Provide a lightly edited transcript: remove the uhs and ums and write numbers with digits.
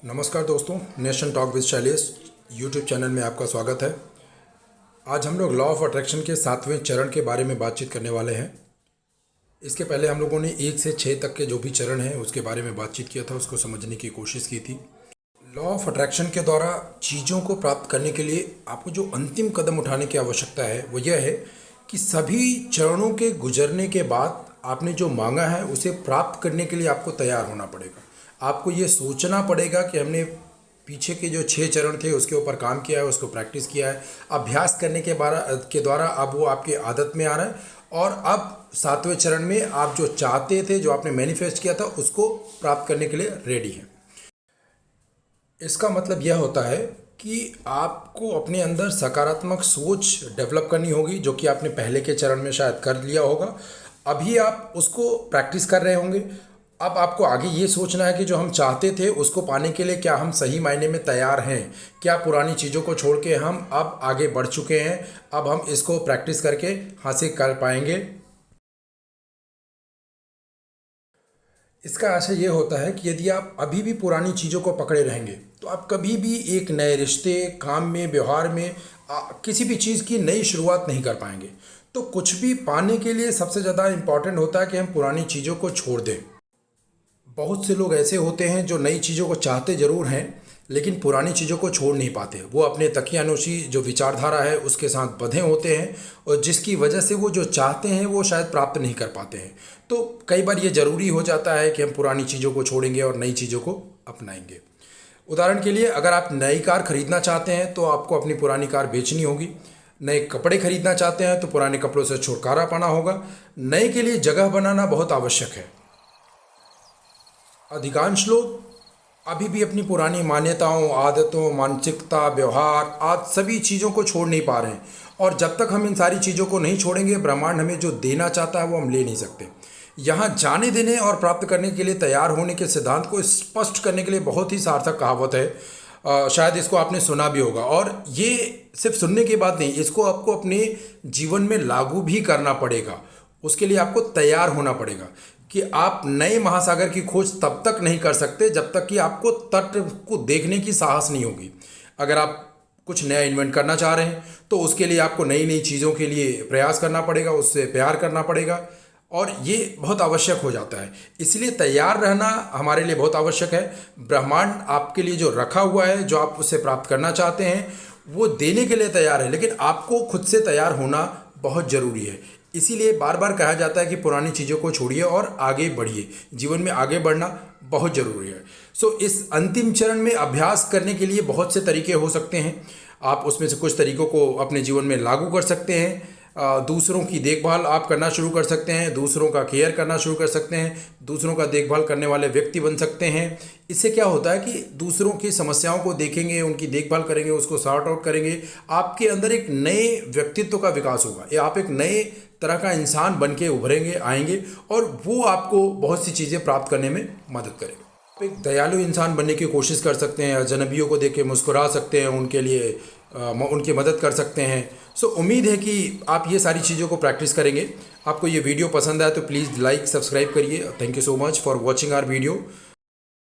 नमस्कार दोस्तों, nation talk with Shailesh YouTube channel में आपका स्वागत है। आज हम लोग लॉ ऑफ अट्रैक्शन के 7वें चरण के बारे में बातचीत करने वाले हैं। इसके पहले हम लोगों ने 1 से 6 तक के जो भी चरण हैं उसके बारे में बातचीत किया था, उसको समझने की कोशिश की थी। लॉ ऑफ अट्रैक्शन के द्वारा चीज़ों को प्राप्त करने के लिए आपको जो अंतिम कदम उठाने की आवश्यकता है वो यह है कि सभी चरणों के गुजरने के बाद आपने जो मांगा है उसे प्राप्त करने के लिए आपको तैयार होना पड़ेगा। आपको ये सोचना पड़ेगा कि हमने पीछे के जो 6 चरण थे उसके ऊपर काम किया है, उसको प्रैक्टिस किया है, अभ्यास करने के द्वारा अब वो आपकी आदत में आ रहा है और अब 7वें चरण में आप जो चाहते थे, जो आपने मैनिफेस्ट किया था, उसको प्राप्त करने के लिए रेडी हैं। इसका मतलब यह होता है कि आपको अपने अंदर सकारात्मक सोच डेवलप करनी होगी, जो कि आपने पहले के चरण में शायद कर लिया होगा। अभी आप उसको प्रैक्टिस कर रहे होंगे। अब आपको आगे ये सोचना है कि जो हम चाहते थे उसको पाने के लिए क्या हम सही मायने में तैयार हैं, क्या पुरानी चीज़ों को छोड़ के हम अब आगे बढ़ चुके हैं, अब हम इसको प्रैक्टिस करके हासिल कर पाएंगे। इसका आशय ये होता है कि यदि आप अभी भी पुरानी चीज़ों को पकड़े रहेंगे तो आप कभी भी एक नए रिश्ते, काम में, व्यवहार में, किसी भी चीज़ की नई शुरुआत नहीं कर पाएंगे। तो कुछ भी पाने के लिए सबसे ज़्यादा इम्पॉर्टेंट होता है कि हम पुरानी चीज़ों को छोड़ दें। बहुत से लोग ऐसे होते हैं जो नई चीज़ों को चाहते ज़रूर हैं लेकिन पुरानी चीज़ों को छोड़ नहीं पाते। वो अपने तकियानुशी जो विचारधारा है उसके साथ बंधे होते हैं और जिसकी वजह से वो जो चाहते हैं वो शायद प्राप्त नहीं कर पाते हैं। तो कई बार ये ज़रूरी हो जाता है कि हम पुरानी चीज़ों को छोड़ेंगे और नई चीज़ों को अपनाएंगे। उदाहरण के लिए, अगर आप नई कार खरीदना चाहते हैं तो आपको अपनी पुरानी कार बेचनी होगी। नए कपड़े खरीदना चाहते हैं तो पुराने कपड़ों से छुटकारा पाना होगा। नए के लिए जगह बनाना बहुत आवश्यक है। अधिकांश लोग अभी भी अपनी पुरानी मान्यताओं, आदतों, मानसिकता, व्यवहार आदि सभी चीज़ों को छोड़ नहीं पा रहे हैं और जब तक हम इन सारी चीज़ों को नहीं छोड़ेंगे, ब्रह्मांड हमें जो देना चाहता है वो हम ले नहीं सकते। यहाँ जाने देने और प्राप्त करने के लिए तैयार होने के सिद्धांत को स्पष्ट करने के लिए बहुत ही सार्थक कहावत है। शायद इसको आपने सुना भी होगा और ये सिर्फ सुनने की बात नहीं, इसको आपको अपने जीवन में लागू भी करना पड़ेगा। उसके लिए आपको तैयार होना पड़ेगा कि आप नए महासागर की खोज तब तक नहीं कर सकते जब तक कि आपको तट को देखने की साहस नहीं होगी। अगर आप कुछ नया इन्वेंट करना चाह रहे हैं तो उसके लिए आपको नई नई चीज़ों के लिए प्रयास करना पड़ेगा, उससे प्यार करना पड़ेगा और ये बहुत आवश्यक हो जाता है। इसलिए तैयार रहना हमारे लिए बहुत आवश्यक है। ब्रह्मांड आपके लिए जो रखा हुआ है, जो आप उससे प्राप्त करना चाहते हैं, वो देने के लिए तैयार है, लेकिन आपको खुद से तैयार होना बहुत ज़रूरी है। इसीलिए बार बार कहा जाता है कि पुरानी चीज़ों को छोड़िए और आगे बढ़िए। जीवन में आगे बढ़ना बहुत ज़रूरी है। इस अंतिम चरण में अभ्यास करने के लिए बहुत से तरीके हो सकते हैं। आप उसमें से कुछ तरीकों को अपने जीवन में लागू कर सकते हैं। दूसरों की देखभाल आप करना शुरू कर सकते हैं, दूसरों का केयर करना शुरू कर सकते हैं, दूसरों का देखभाल करने वाले व्यक्ति बन सकते हैं। इससे क्या होता है कि दूसरों की समस्याओं को देखेंगे, उनकी देखभाल करेंगे, उसको सॉर्ट आउट करेंगे। आपके अंदर एक नए व्यक्तित्व का विकास होगा या आप एक नए तरह का इंसान बन के उभरेंगे, आएंगे और वो आपको बहुत सी चीज़ें प्राप्त करने में मदद करेगा। आप एक दयालु इंसान बनने की कोशिश कर सकते हैं, अजनबियों को देख के मुस्कुरा सकते हैं, उनके लिए उनकी मदद कर सकते हैं। उम्मीद है कि आप ये सारी चीज़ों को प्रैक्टिस करेंगे। आपको ये वीडियो पसंद आए तो प्लीज़ लाइक, सब्सक्राइब करिए। Thank you so much for watching our video.